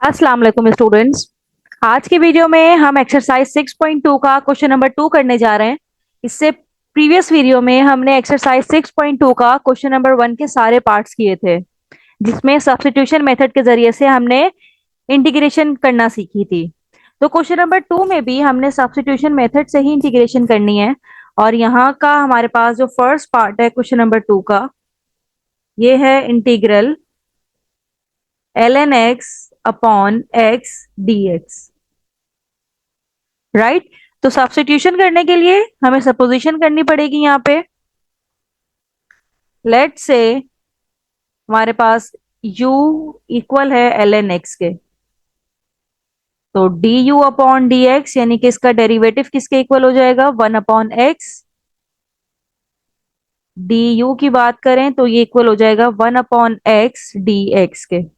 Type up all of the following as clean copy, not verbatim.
अस्सलाम वालेकुम स्टूडेंट्स। आज की वीडियो में हम एक्सरसाइज 6.2 का क्वेश्चन नंबर 2 करने जा रहे हैं। इससे प्रीवियस वीडियो में हमने एक्सरसाइज 6.2 का क्वेश्चन नंबर 1 के सारे पार्ट्स किए थे, जिसमें सब्स्टिट्यूशन मेथड के जरिए से हमने इंटीग्रेशन करना सीखी थी। तो क्वेश्चन नंबर 2 में भी हमने सब्स्टिट्यूशन मेथड से ही इंटीग्रेशन करनी है। और यहाँ का हमारे पास जो फर्स्ट पार्ट है क्वेश्चन नंबर 2 का, ये है integral ln x upon x dx। Right. तो सब्स्टिट्यूशन करने के लिए हमें सपोजिशन करनी पड़ेगी यहाँ पे। लेट से हमारे पास u इक्वल है ln x के, तो du अपॉन dx यानी कि इसका डेरिवेटिव किसके इक्वल हो जाएगा, 1 अपॉन x। du की बात करें तो ये इक्वल हो जाएगा 1 अपॉन x dx के।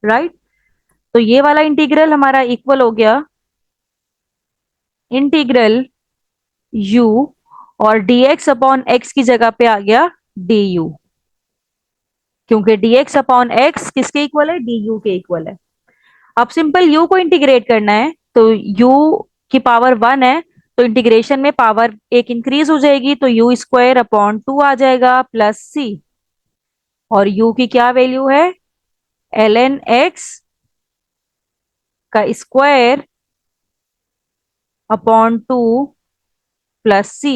राइट। तो ये वाला इंटीग्रल हमारा इक्वल हो गया इंटीग्रल u, और dx अपॉन x की जगह पे आ गया du, क्योंकि dx अपॉन x किसके इक्वल है, du के इक्वल है। अब सिंपल u को इंटीग्रेट करना है, तो u की पावर 1 है, तो इंटीग्रेशन में पावर एक इंक्रीज हो जाएगी, तो u स्क्वायर अपॉन 2 आ जाएगा प्लस c। और u की क्या वैल्यू है, ln x का स्क्वायर अपॉन 2 प्लस c।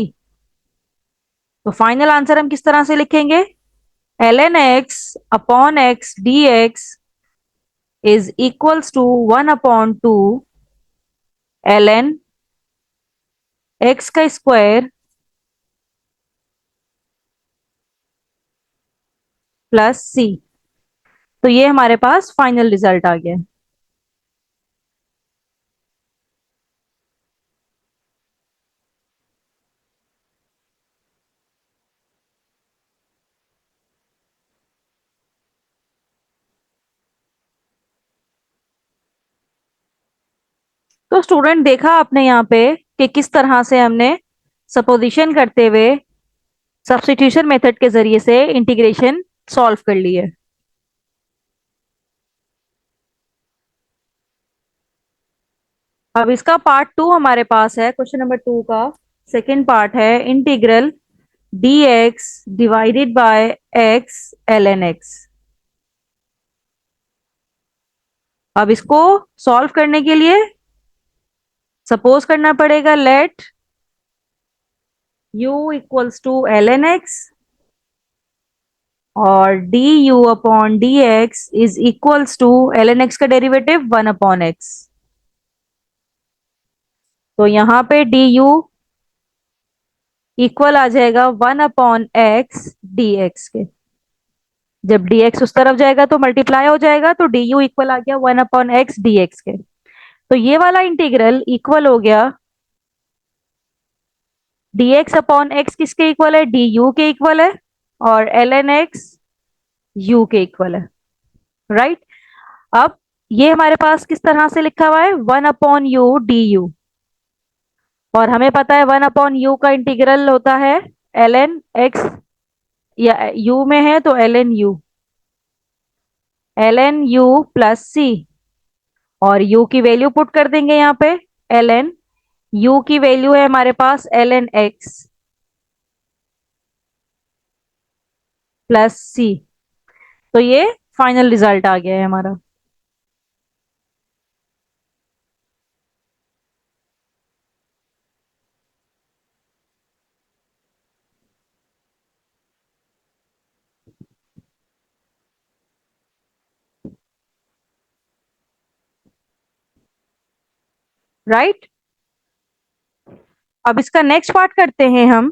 तो फाइनल आंसर हम किस तरह से लिखेंगे, ln x upon x dx is equals to 1 upon 2 ln x का स्क्वायर प्लस सी। तो ये हमारे पास फाइनल रिजल्ट आ गया। तो स्टूडेंट देखा आपने यहाँ पे कि किस तरह से हमने सपोजिशन करते हुए सब्स्टिट्यूशन मेथड के जरिए से इंटीग्रेशन सॉल्व कर ली है। अब इसका पार्ट 2 हमारे पास है, क्वेश्चन नंबर 2 का सेकंड पार्ट है integral dx divided by x ln x। अब इसको सॉल्व करने के लिए सपोज करना पड़ेगा let u equals to ln x और du upon dx is equals to ln x का डेरिवेटिव 1 अपॉन x। तो यहाँ पे du इक्वल आ जाएगा 1 अपॉन x dx के। जब dx उस तरफ जाएगा तो मल्टीप्लाई हो जाएगा, तो du इक्वल आ गया 1 अपॉन x dx के। तो ये वाला इंटीग्रल इक्वल हो गया dx अपॉन x किसके इक्वल है, du के इक्वल है, और ln x u के इक्वल है। राइट। अब ये हमारे पास किस तरह से लिखा हुआ है, 1 अपॉन यू du, और हमें पता है 1 अपॉन यू का इंटीग्रल होता है ln x, या u में है तो ln u प्लस c। और u की वैल्यू पुट कर देंगे यहाँ पे, ln u की वैल्यू है हमारे पास ln x प्लस c। तो ये फाइनल रिजल्ट आ गया है हमारा। राइट। अब इसका नेक्स्ट पार्ट करते हैं हम।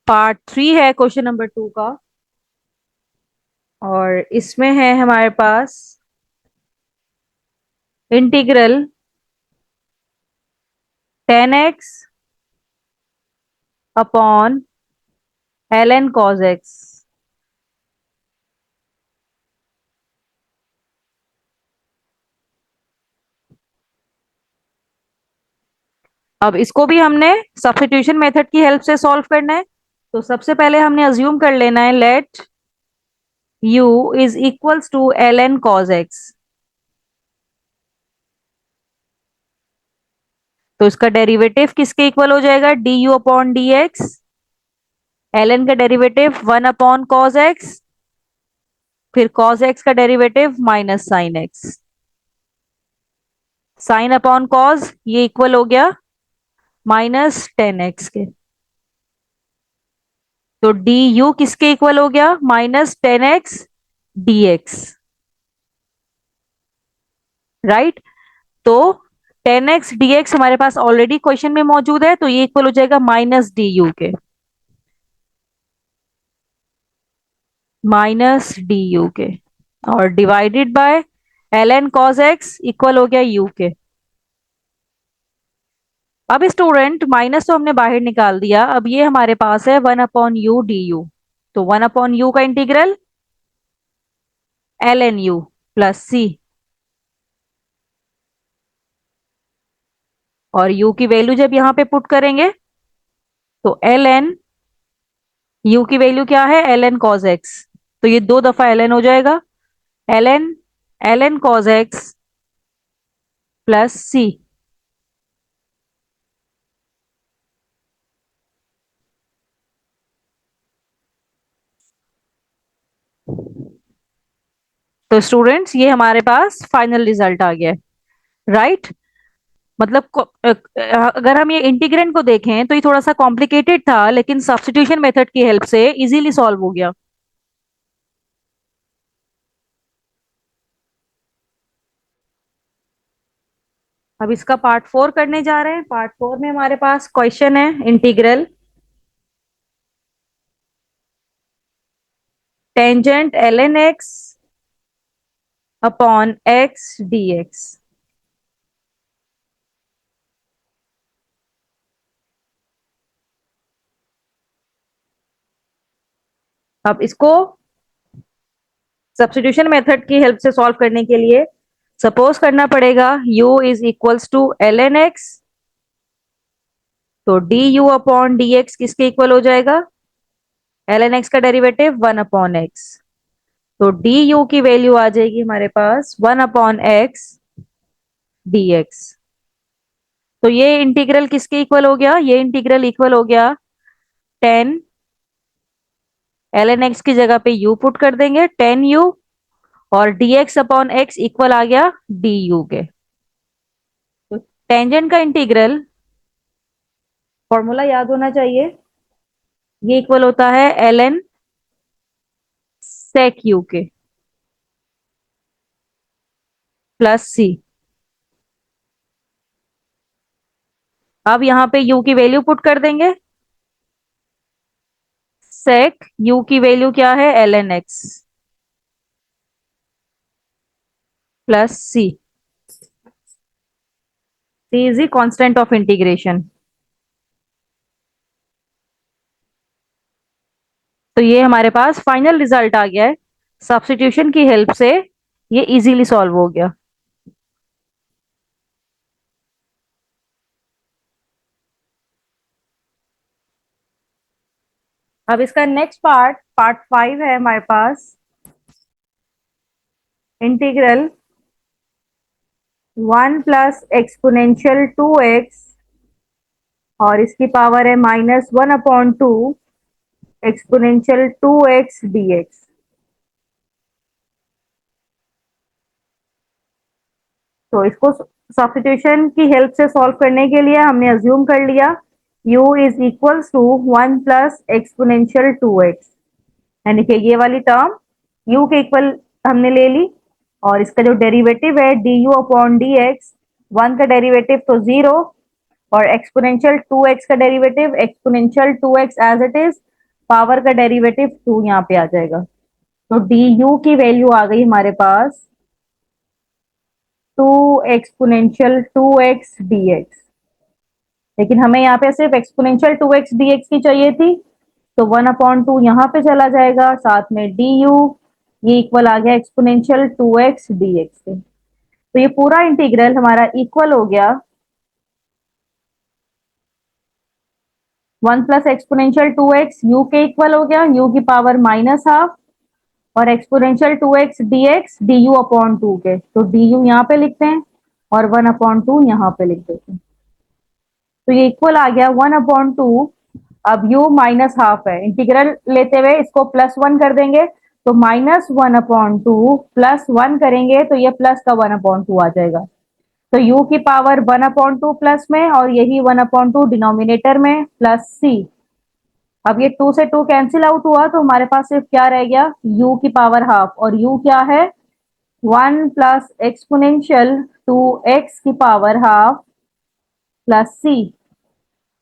पार्ट 3 है क्वेश्चन नंबर 2 का, और इसमें है हमारे पास integral tan X upon ln cos x। अब इसको भी हमने सब्स्टिट्यूशन मेथड की हेल्प से सॉल्व करना है। तो सबसे पहले हमने अज्यूम कर लेना है let u is equals to ln cos x। तो इसका डेरिवेटिव किसके इक्वल हो जाएगा? D u upon d x. ln का डेरिवेटिव 1 अपॉन कॉस एक्स, फिर कॉस एक्स का derivative minus sine x. Sine upon cos ये इक्वल हो गया -10x के। तो डी यू किसके इक्वल हो गया? -10x dx। राइट। तो 10x dx हमारे पास ऑलरेडी क्वेश्चन में मौजूद है, तो ये इक्वल हो जाएगा -du के। -du के और divided by ln cos x equal हो गया u के। अब स्टूडेंट माइनस तो हमने बाहर निकाल दिया, अब ये हमारे पास है 1/u du। तो 1/u का integral ln u plus c। और u की वैल्यू जब यहां पे पुट करेंगे तो ln u की वैल्यू क्या है? ln cos x। तो ये 2 दफा ln हो जाएगा। ln cos x plus c। तो स्टूडेंट्स ये हमारे पास फाइनल रिजल्ट आ गया है। राइट। मतलब अगर हम ये इंटीग्रेंड को देखें तो ये थोड़ा सा कॉम्प्लिकेटेड था, लेकिन सब्स्टिट्यूशन मेथड की हेल्प से इजीली सॉल्व हो गया। अब इसका पार्ट 4 करने जा रहे हैं। पार्ट 4 में हमारे पास क्वेश्चन है integral tangent ln x upon x dx। अब इसको सब्स्टिट्यूशन मेथड की हेल्प से सॉल्व करने के लिए सपोज करना पड़ेगा u is equals to ln x। तो d u upon d x किसके इक्वल हो जाएगा? ln x का डेरिवेटिव 1/x। तो डी यू की वैल्यू आ जाएगी हमारे पास 1/x dx। तो ये इंटीग्रल किसके इक्वल हो गया? ये इंटीग्रल इक्वल हो गया 10 ln x की जगह पे u पुट कर देंगे 10u, और dx अपॉन x इक्वल आ गया du के। तो टेंजेंट का इंटीग्रल फॉर्मूला याद होना चाहिए। ये इक्वल होता है ln sec u के प्लस c। अब यहां पे u की वैल्यू पुट कर देंगे। sec u की वैल्यू क्या है? ln x plus c। c is the constant of integration. तो ये हमारे पास फाइनल रिजल्ट आ गया है। सब्स्टिट्यूशन की हेल्प से ये इजीली सॉल्व हो गया। अब इसका नेक्स्ट पार्ट पार्ट 5 है हमारे पास इंटीग्रल 1 प्लस एक्सपोनेंशियल 2x और इसकी पावर है -1/2 एक्सपोनेंशियल 2x dx। तो इसको सब्स्टिट्यूशन की हेल्प से सॉल्व करने के लिए हमने अज्यूम कर लिया u is equals to 1 plus exponential 2x, यानी कि ये वाली टर्म u के इक्वल हमने ले ली। और इसका जो डेरिवेटिव है d u upon d x, 1 का डेरिवेटिव तो 0, और एक्सपोनेंशियल 2x का derivative exponential 2x as it is, power का डेरिवेटिव 2 यहाँ पे आ जाएगा। तो डी यू की वैल्यू आ गई हमारे पास 2 एक्सपोनेंशियल 2x dx। लेकिन हमें यहाँ पे सिर्फ एक्सपोनेंशियल 2x dx की चाहिए थी, तो 1/2 यहाँ पे चला जाएगा, साथ में डी यू ये इक्वल आ गया एक्सपोनेंशियल 2x dx से। तो ये पूरा इंटीग्रल हमारा इक्वल हो गया 1 प्लस एक्सपोनेंशियल 2x u के इक्वल हो गया, u की पावर -12 और exponential 2x dx du upon 2 के, तो du यहाँ पे लिखते हैं और 1/2 यहाँ पे लिख देते हैं। तो ये इक्वल आ गया 1/2। अब u माइनस हाफ है, इंटीग्रल लेते हुए इसको +1 कर देंगे, तो -1/2 +1 करेंगे तो ये प्लस का 1/2 आ जाएगा। तो u की पावर 1/2 प्लस में, और यही 1/2 डिनोमिनेटर में, प्लस c। अब ये 2 से 2 कैंसिल आउट हुआ, तो हमारे पास सिर्फ क्या रह गया, u की पावर हाफ, और u क्या है, 1 प्लस एक्सपोनेंशियल 2x की पावर हाफ प्लस c।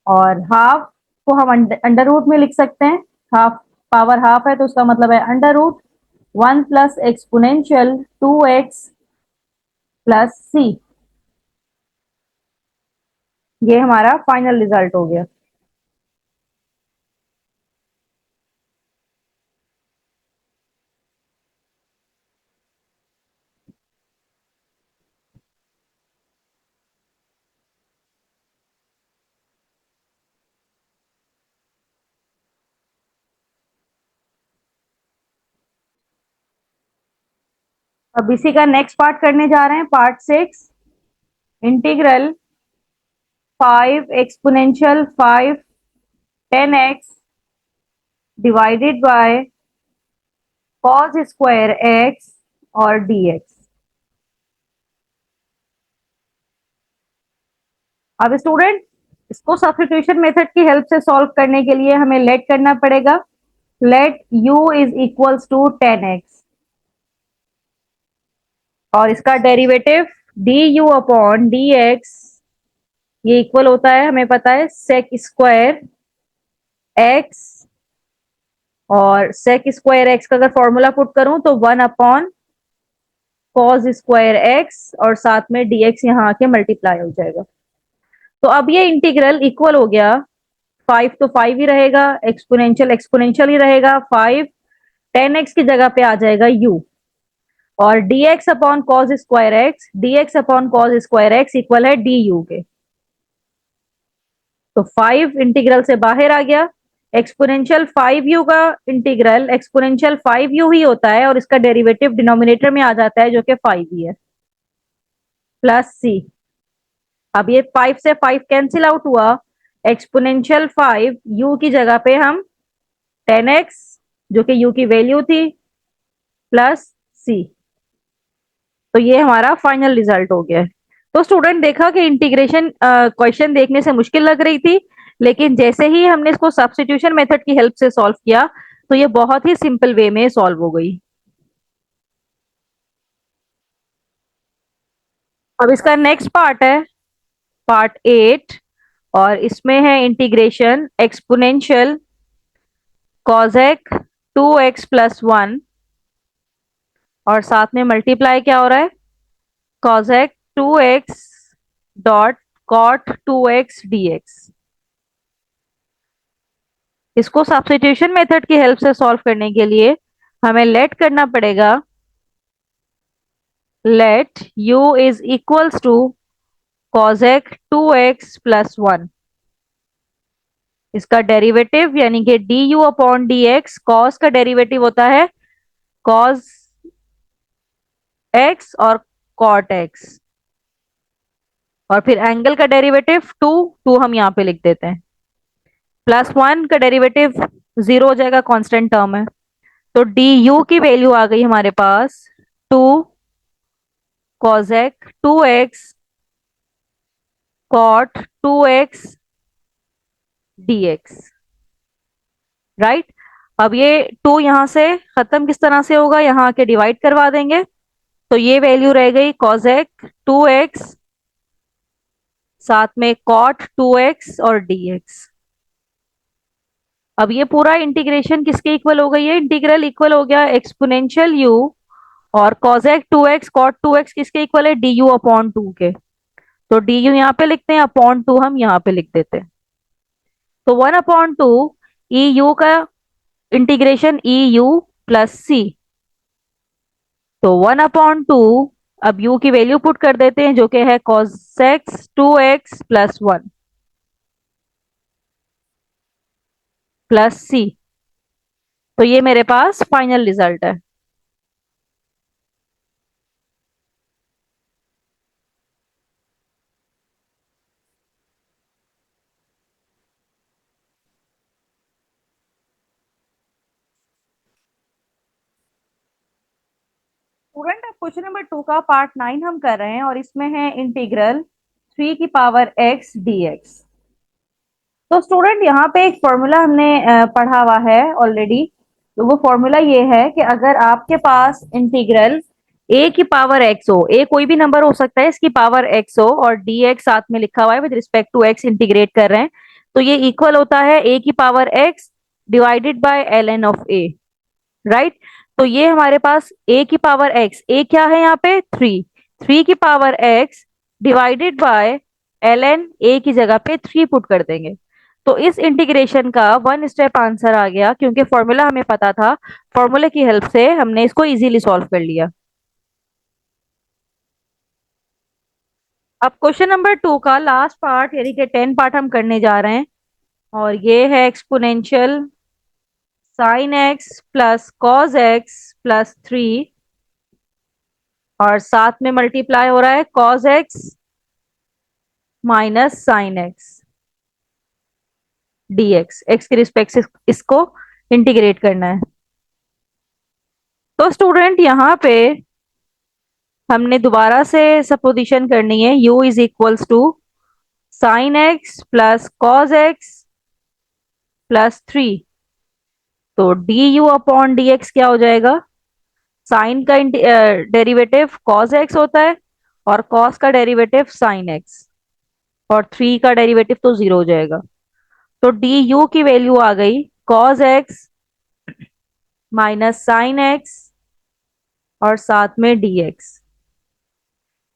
और हाफ को हम अंडर रूट में लिख सकते हैं, हाफ पावर हाफ है तो उसका मतलब है under root 1 plus exponential 2x plus c। ये हमारा फाइनल रिजल्ट हो गया। अब इसी का नेक्स्ट पार्ट करने जा रहे हैं, part 6। Integral 5 exponential 5 10x divided by cos square x और dx। अब स्टूडेंट, इसको सब्स्टिट्यूशन मेथड की हेल्प से सॉल्व करने के लिए हमें लेट करना पड़ेगा। Let u is equals to 10x, और इसका डेरिवेटिव du अपॉन dx, ये इक्वल होता है, हमें पता है, सेक स्क्वायर x। और सेक स्क्वायर x का अगर फॉर्मूला पुट करूं तो 1 अपॉन कॉस स्क्वायर x, और साथ में dx यहाँ आके मल्टीप्लाई हो जाएगा। तो अब ये इंटीग्रल इक्वल हो गया, 5 तो 5 ही रहेगा, एक्सपोनेंशियल एक्सपोनेंशियल ही रहेगा, 5 10x की जगह पे आ जाएगा u, और dx upon cos square x, dx upon cos square x equal है du के। तो 5 इंटीग्रल से बाहर आ गया, एक्सपोनेंशियल 5u का इंटीग्रल एक्सपोनेंशियल 5u ही होता है, और इसका डेरिवेटिव डिनोमिनेटर में आ जाता है जो कि 5 ही है, प्लस c। अब ये 5 से 5 कैंसिल आउट हुआ, एक्सपोनेंशियल 5 u की जगह पे हम 10x, जो कि u की वैल्यू थी, प्लस c। तो ये हमारा फाइनल रिजल्ट हो गया है। तो स्टूडेंट, देखा कि इंटीग्रेशन क्वेश्चन देखने से मुश्किल लग रही थी, लेकिन जैसे ही हमने इसको सब्स्टिट्यूशन मेथड की हेल्प से सॉल्व किया, तो ये बहुत ही सिंपल वे में सॉल्व हो गई। अब इसका नेक्स्ट पार्ट है, पार्ट 8, और इसमें है इंटीग्रेशन एक्सपोनेंशियल कॉजेक 2x प्लस 1, और साथ में मल्टीप्लाई क्या हो रहा है, cosec 2x dot cot 2x dx। इसको सब्स्टिट्यूशन मेथड की हेल्प से सॉल्व करने के लिए हमें लेट करना पड़ेगा। Let u is equals to cosec 2x plus 1। इसका डेरिवेटिव यानी कि du अपॉन dx, कॉस का डेरिवेटिव होता है कॉस x और कॉट x, और फिर एंगल का डेरिवेटिव 2 2 हम यहाँ पे लिख देते हैं, प्लस 1 का डेरिवेटिव 0 हो जाएगा, कांस्टेंट टर्म है। तो du की वैल्यू आ गई हमारे पास 2 cosec 2x cot 2x dx, right. अब ये 2 यहां से खत्म किस तरह से होगा, यहाँ आके डिवाइड करवा देंगे, तो ये वैल्यू रह गई कॉजेक 2x, साथ में कॉट 2x और dx। अब ये पूरा इंटीग्रेशन किसके इक्वल हो गई है, इंटीग्रल इक्वल हो गया एक्सपोनेंशियल u, और कॉजेक 2x कॉट 2x किसके इक्वल है, du अपॉन 2 के। तो du यहाँ पे लिखते हैं, अपॉन 2 हम यहाँ पे लिख देते हैं। तो 1/2 ई यू का इंटीग्रेशन ई यू प्लस सी, तो 1/2, अब u की वैल्यू पुट कर देते हैं जो कि है cos 2x प्लस 1 प्लस सी। तो ये मेरे पास फाइनल रिजल्ट है। क्वेश्चन नंबर 2 का पार्ट 9 हम कर रहे हैं और इसमें है इंटीग्रल 3 की पावर x dx। तो स्टूडेंट यहाँ पे एक फॉर्मूला हमने पढ़ा हुआ है ऑलरेडी। तो वो फॉर्मूला ये है कि अगर आपके पास इंटीग्रल a की पावर x हो, a कोई भी नंबर हो सकता है, इसकी पावर x हो और dx साथ में लिखा हुआ है with respect to x integrate कर रहे हैं, तो ये इक्वल होता है a की power x divided by ln of a, right. तो ये हमारे पास a की पावर x, a क्या है यहाँ पे 3, 3 की power x divided by ln a की जगह पे 3 पुट कर देंगे। तो इस इंटीग्रेशन का वन स्टेप आंसर आ गया, क्योंकि फॉर्मूला हमें पता था, फॉर्मूले की हेल्प से हमने इसको इजीली सॉल्व कर लिया। अब क्वेश्चन नंबर 2 का लास्ट पार्ट यानी कि 10 पार्ट हम करने जा रहे हैं और ये है exponential sine x plus cos x plus 3 और साथ में मल्टीप्लाई हो रहा है cos x minus sine x dx, x के रिस्पेक्ट से इसको इंटीग्रेट करना है। तो स्टूडेंट यहाँ पे हमने दोबारा से सपोजिशन करनी है, u is equals to sine x plus cos x plus 3। तो d u upon d x क्या हो जाएगा, साइन का डेरिवेटिव कॉस एक्स होता है और कॉस का डेरिवेटिव साइन एक्स और 3 का डेरिवेटिव तो 0 हो जाएगा। तो डी यू की वैल्यू आ गई cos x minus sine x और साथ में dx।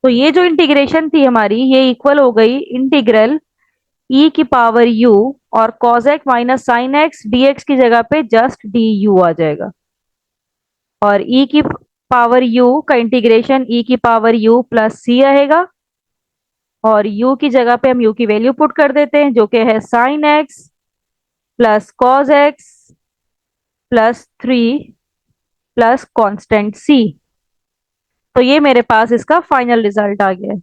तो ये जो इंटीग्रेशन थी हमारी, ये इक्वल हो गई इंटीग्रल e की पावर u और cos x minus sine x dx की जगह पे जस्ट du आ जाएगा और e की पावर u का इंटीग्रेशन e की पावर u प्लस c रहेगा और u की जगह पे हम u की वैल्यू पुट कर देते हैं जो कि है sign x plus cos x plus 3 plus constant c। तो ये मेरे पास इसका फाइनल रिजल्ट आ गया है।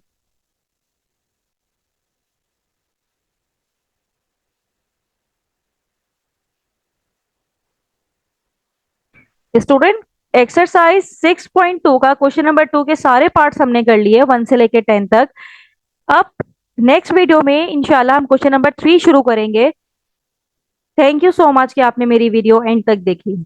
स्टूडेंट एक्सरसाइज 6.2 का क्वेश्चन नंबर 2 के सारे पार्ट्स हमने कर लिए 1 से लेके 10 तक। अब नेक्स्ट वीडियो में इंशाल्लाह हम क्वेश्चन नंबर 3 शुरू करेंगे। थैंक यू सो मच कि आपने मेरी वीडियो एंड तक देखी।